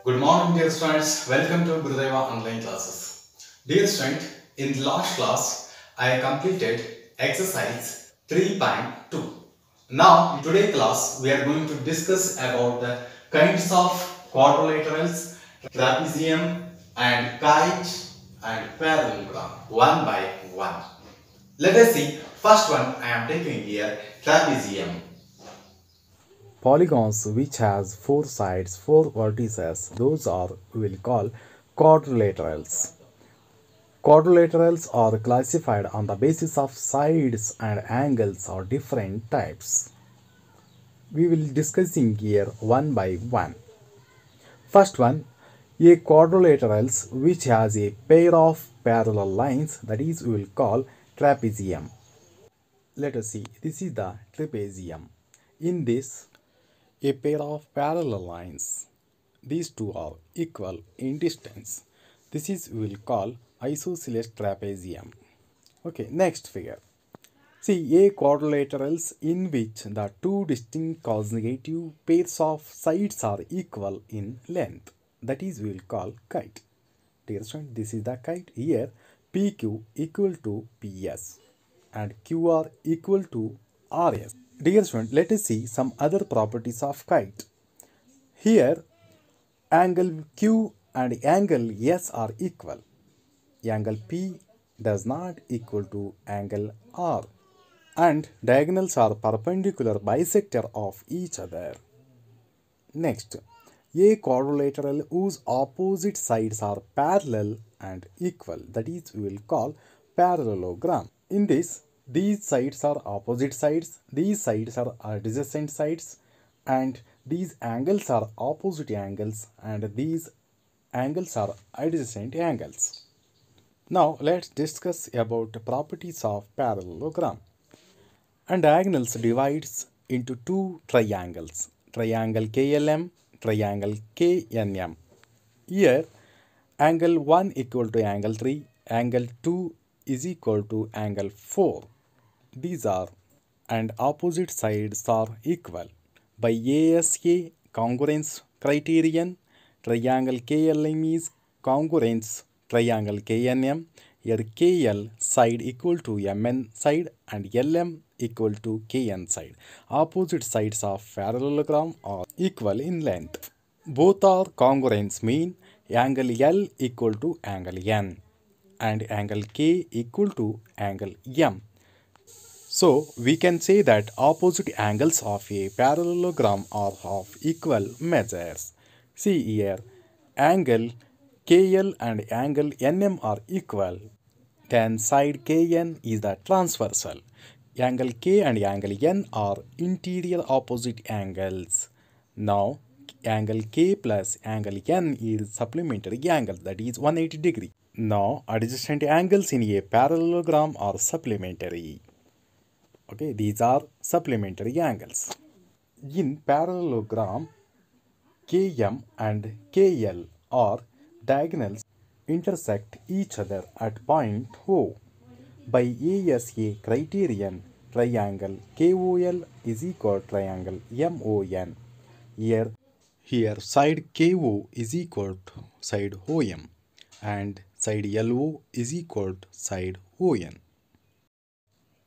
Good morning, dear students. Welcome to Gurudeva online classes. Dear student, in the last class, I completed exercise 3.2. Now, in today's class, we are going to discuss about the kinds of quadrilaterals, trapezium, and kite and parallelogram one by one. Let us see. First one I am taking here, trapezium. Polygons which has four sides, four vertices, those are we will call quadrilaterals. Quadrilaterals are classified on the basis of sides and angles or different types. We will discussing here one by one. First one, a quadrilaterals which has a pair of parallel lines, that is we will call trapezium. Let us see, this is the trapezium. In this, a pair of parallel lines, these two are equal in distance. This is we will call isosceles trapezium. Okay, next figure. See, a quadrilaterals in which the two distinct consecutive pairs of sides are equal in length. That is we will call kite. Dear student, this is the kite. Here PQ equal to PS and QR equal to RS. Dear student, let us see some other properties of kite. Here angle Q and angle S are equal. Angle P does not equal to angle R, and diagonals are perpendicular bisector of each other. Next, a quadrilateral whose opposite sides are parallel and equal, that is we will call parallelogram. In this, these sides are opposite sides, these sides are adjacent sides, and these angles are opposite angles, and these angles are adjacent angles. Now let's discuss about the properties of parallelogram. And diagonals divides into two triangles, triangle KLM, triangle KNM. Here angle 1 equal to angle 3, angle 2 is equal to angle 4. These are and opposite sides are equal. By ASA congruence criterion, triangle KLM is congruence triangle KNM. Here KL side equal to MN side and LM equal to KN side. Opposite sides of parallelogram are equal in length. Both are congruence mean angle L equal to angle N and angle K equal to angle M. So we can say that opposite angles of a parallelogram are of equal measures. See here, angle KL and angle NM are equal. Then side KN is the transversal. Angle K and angle N are interior opposite angles. Now angle K plus angle N is supplementary angle, that is 180 degree. Now adjacent angles in a parallelogram are supplementary. Okay, these are supplementary angles. In parallelogram, KM and KL are diagonals intersect each other at point O. By ASA criterion, triangle KOL is equal to triangle MON. Here side KO is equal to side OM and side LO is equal to side ON.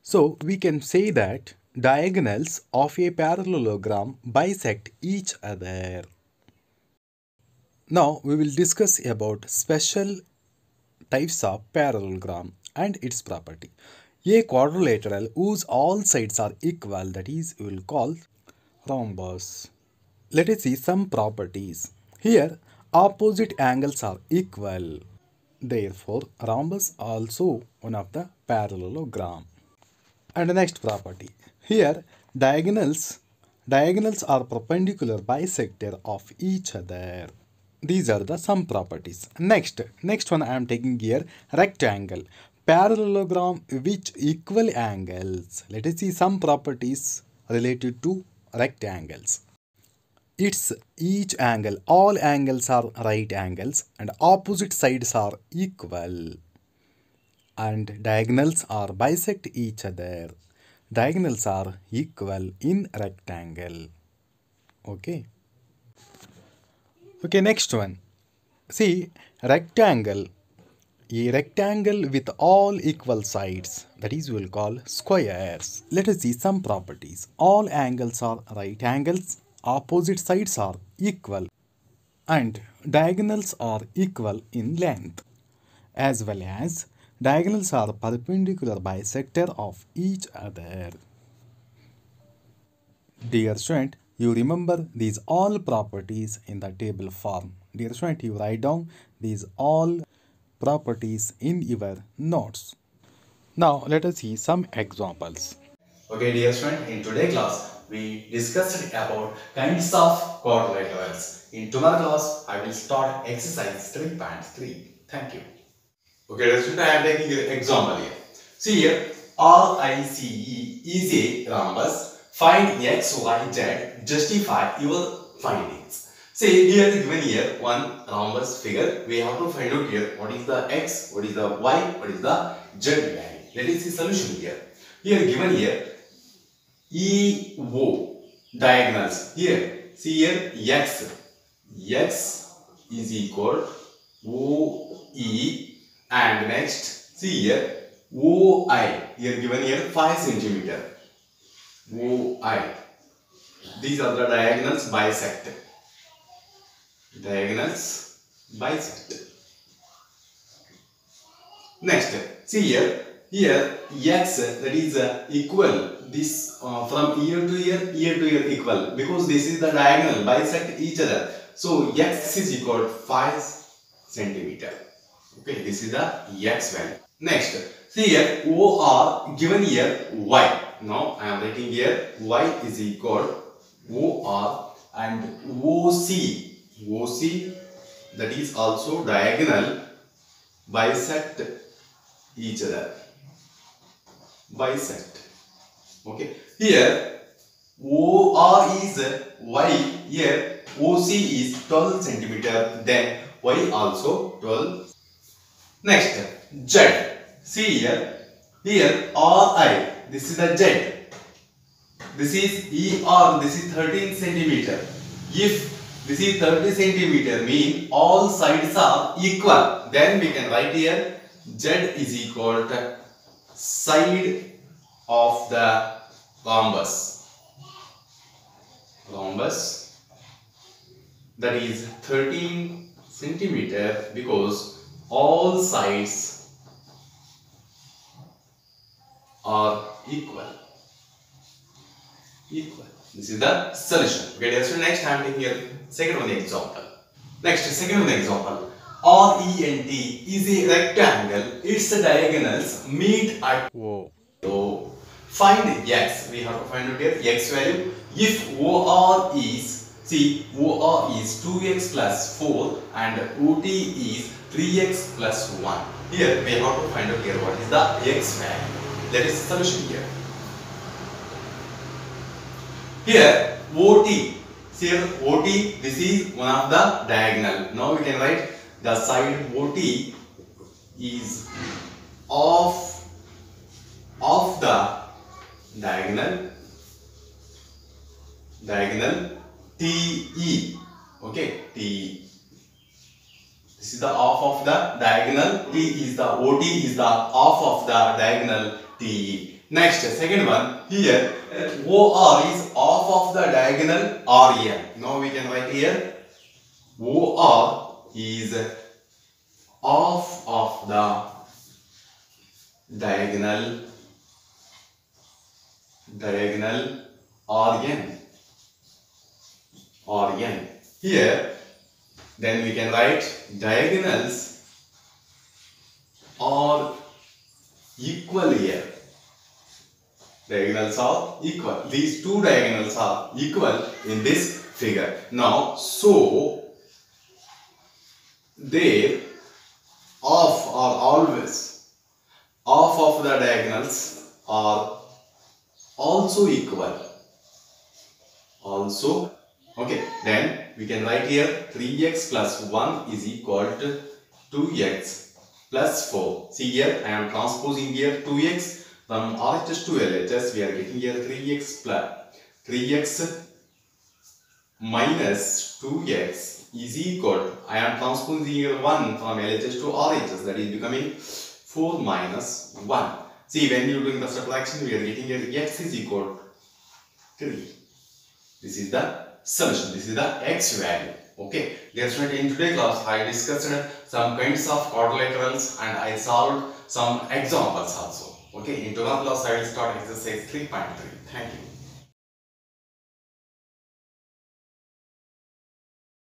So we can say that diagonals of a parallelogram bisect each other. Now we will discuss about special types of parallelogram and its property. A quadrilateral whose all sides are equal, that is we will call rhombus. Let us see some properties. Here opposite angles are equal. Therefore rhombus also one of the parallelogram. And the next property. Here diagonals are perpendicular bisector of each other. These are the some properties. Next one I am taking here, rectangle. Parallelogram which equal angles. Let us see some properties related to rectangles. Its each angle, all angles are right angles and opposite sides are equal. And diagonals are bisect each other. Diagonals are equal in rectangle. Okay. Okay, next one. See, rectangle. A rectangle with all equal sides, that is we will call squares. Let us see some properties. All angles are right angles, opposite sides are equal, and diagonals are equal in length, as well as diagonals are perpendicular bisector of each other. Dear student, you remember these all properties in the table form. Dear student, you write down these all properties in your notes. Now let us see some examples. Okay, dear student, in today's class, we discussed about kinds of quadrilaterals. In tomorrow class, I will start exercise 3.3. Thank you. Okay, dear student, I am taking an example here. See here, RICE is a rhombus. Find x, y, z. Justify your findings. See here, given here one rhombus figure. We have to find out here what is the x, what is the y, what is the z value. Let us see solution here. Here given here EO diagonals. Here see here x is equal OE, and next see here OI. Here given here 5 centimeter. OI. These are the diagonals bisect. Diagonals bisect. Next, see here x, that is equal. This from ear to ear equal, because this is the diagonal bisect each other. So x is equal to 5 centimeter. Okay, this is the x value. Next, see here OR given here y. Now I am writing here y is equal OR and OC, that is also diagonal bisect each other. Bisect. Okay. Here OR is y. Here OC is 12 centimeter. Then y also 12. Next Z. See here RI. This is the Z. This is ER. This is 13 centimeter. If this is 30 centimeter, mean all sides are equal. Then we can write here Z is equal to side of the rhombus. Rhombus, that is 13 centimeter, because all sides are equal. This is the solution. Okay, so next I am taking here second one example. Next, second one example. RENT is a rectangle. Its diagonals meet at O. O. Find x. We have to find out here x value. If OR is, see, OR is 2x plus 4 and OT is 3x plus 1. Here we have to find out here what is the x value. That is the solution here. Here OT. See here OT. This is one of the diagonal. Now we can write the side OT is of the diagonal TE. Okay, TE. This is the half of the diagonal. T is the OT is the half of the diagonal TE. Next, second one, here OR is half of the diagonal REN. Now we can write here OR is half of the diagonal RN. Here, then we can write diagonals are equal here. Diagonals are equal. These two diagonals are equal in this figure. Now, so they half are always half of the diagonals are also equal. Also, okay, then we can write here 3x plus 1 is equal to 2x plus 4. See here, I am transposing here 2x from RHS to LHS. We are getting here 3x plus 3x minus 2x is equal, I am transposing 1 from LHS to RHS, that is becoming 4 minus 1. See, when you are doing the subtraction, we are getting x is equal to 3. This is the solution, this is the x value. Okay, dear student, in today's class I discussed some kinds of quadrilaterals and I solved some examples also. Okay, in today's class I will start exercise 3.3. Thank you.